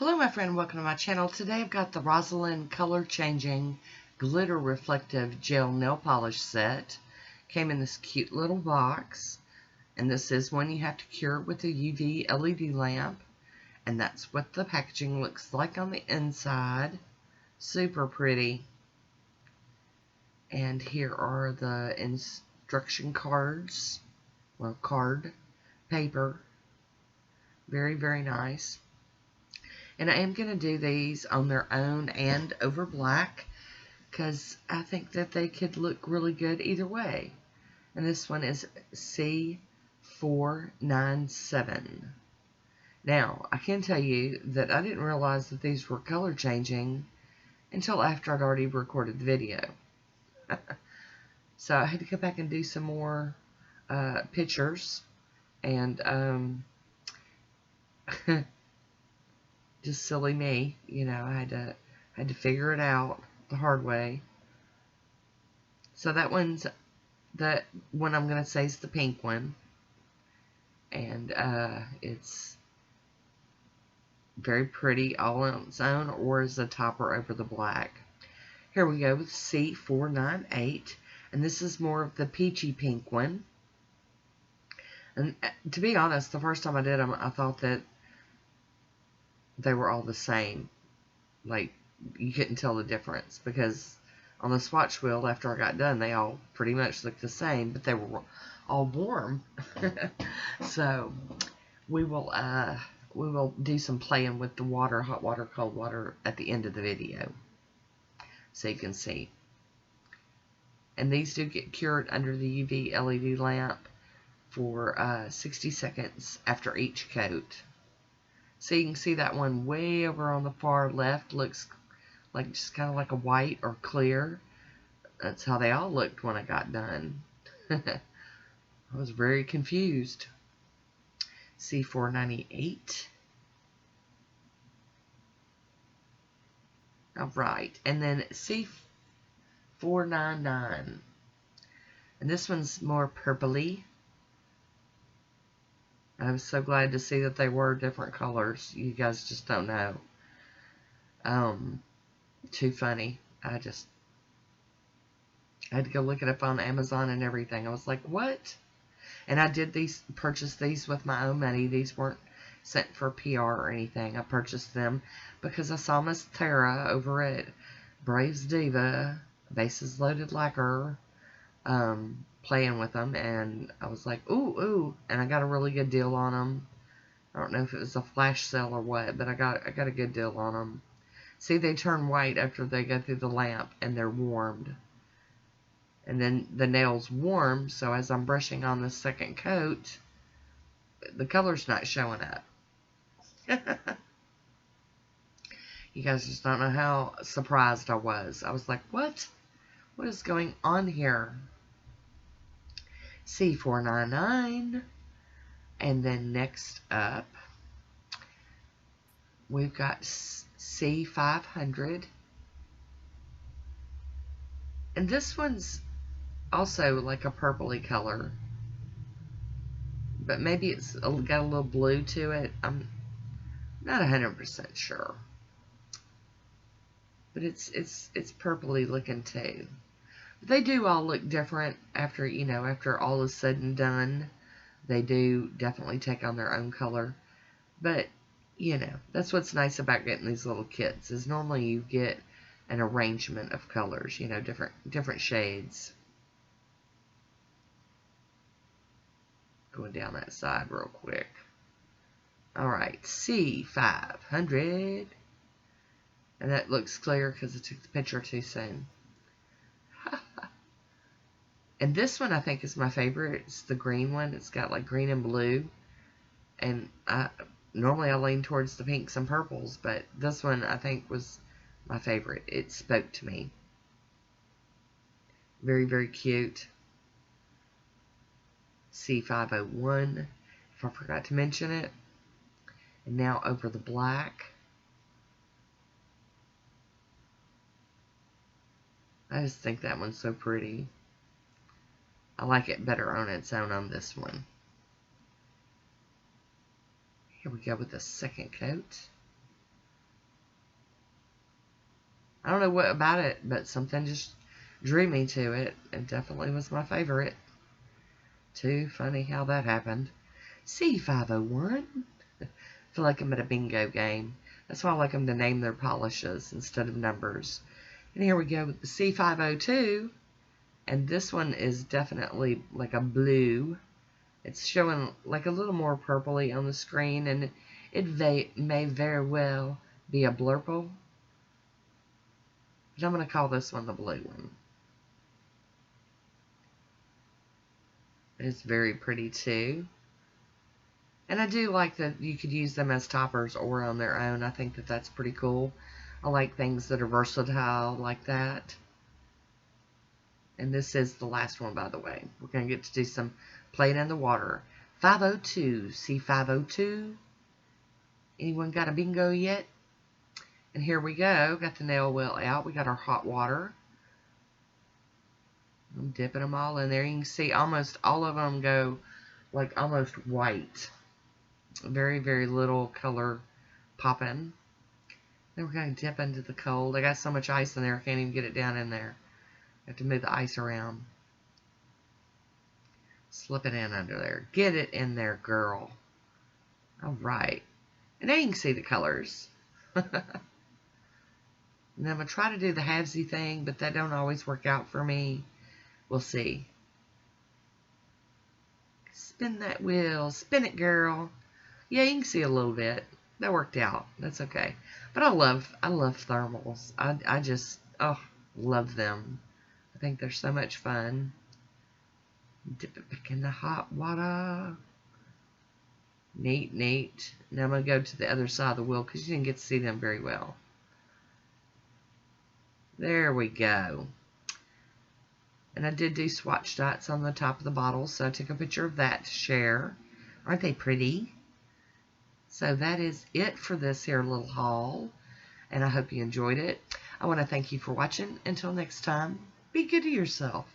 Hello my friend, welcome to my channel. Today I've got the ROSALIND Color Changing Glitter Reflective Gel Nail Polish Set. Came in this cute little box. And this is one you have to cure with a UV LED lamp. And that's what the packaging looks like on the inside. Super pretty. And here are the instruction cards. Well, card paper. Very, very nice. And I am going to do these on their own and over black because I think that they could look really good either way. And this one is C497. Now, I can tell you that I didn't realize that these were color changing until after I'd already recorded the video. So I had to go back and do some more pictures and just silly me, you know, I had to figure it out the hard way. So that one's the one I'm gonna say is the pink one, and it's very pretty all on its own or as a topper over the black. Here we go with C498, and this is more of the peachy pink one. And to be honest, the first time I did them, I thought that they were all the same. Like, you couldn't tell the difference because on the swatch wheel after I got done, they all pretty much looked the same, but they were all warm. So we will do some playing with the water, hot water, cold water at the end of the video so you can see. And these do get cured under the UV LED lamp for 60 seconds after each coat. So you can see that one way over on the far left looks like just kind of like a white or clear. That's how they all looked when I got done. I was very confused. C498. Alright, and then C499. And this one's more purpley. I was so glad to see that they were different colors. You guys just don't know. Too funny. I had to go look it up on Amazon and everything. I was like, what? And I did purchase these with my own money. These weren't sent for PR or anything. I purchased them because I saw Miss Tara over at Braves Diva, Bases Loaded Lacquer, playing with them, and I was like, ooh, and I got a really good deal on them. I don't know if it was a flash sale or what, but I got a good deal on them. See, they turn white after they go through the lamp, and they're warmed. And then the nail's warm, so as I'm brushing on the second coat, the color's not showing up. You guys just don't know how surprised I was. I was like, what? What is going on here? C499, and then next up we've got C500, and this one's also like a purpley color, but maybe it's got a little blue to it. I'm not 100% sure, but it's purpley looking too. They do all look different after, you know, after all is said and done. They do definitely take on their own color. But, you know, that's what's nice about getting these little kits, is normally you get an arrangement of colors, you know, different shades. Going down that side real quick. Alright, C500. And that looks clear because I took the picture too soon. And this one I think is my favorite. It's the green one. It's got like green and blue. And normally I lean towards the pinks and purples, but this one I think was my favorite. It spoke to me. Very, very cute. C501, if I forgot to mention it. And now over the black. I just think that one's so pretty. I like it better on its own on this one. Here we go with the second coat. I don't know what about it, but something just drew me to it. It definitely was my favorite. Too funny how that happened. C501. I feel like I'm at a bingo game. That's why I like them to name their polishes instead of numbers. And here we go with the C502. And this one is definitely like a blue. It's showing like a little more purpley on the screen, and it may very well be a blurple. But I'm going to call this one the blue one. It's very pretty too. And I do like that you could use them as toppers or on their own. I think that that's pretty cool. I like things that are versatile like that. And this is the last one, by the way. We're going to get to do some playing in the water. 502, C502. Anyone got a bingo yet? And here we go. Got the nail wheel out. We got our hot water. I'm dipping them all in there. You can see almost all of them go like almost white. Very, very little color popping. Then we're going to dip into the cold. I got so much ice in there, I can't even get it down in there. I have to move the ice around. Slip it in under there. Get it in there, girl. All right. And now you can see the colors. And I'm going to try to do the halvesy thing, but that don't always work out for me. We'll see. Spin that wheel. Spin it, girl. Yeah, you can see a little bit. That worked out. That's okay. But I love thermals. I just, love them. I think they're so much fun. Dip it back in the hot water. Neat, neat. Now I'm going to go to the other side of the wheel because you didn't get to see them very well. There we go. And I did do swatch dots on the top of the bottle, so I took a picture of that to share. Aren't they pretty? So that is it for this here little haul, and I hope you enjoyed it. I want to thank you for watching. Until next time, be good to yourself.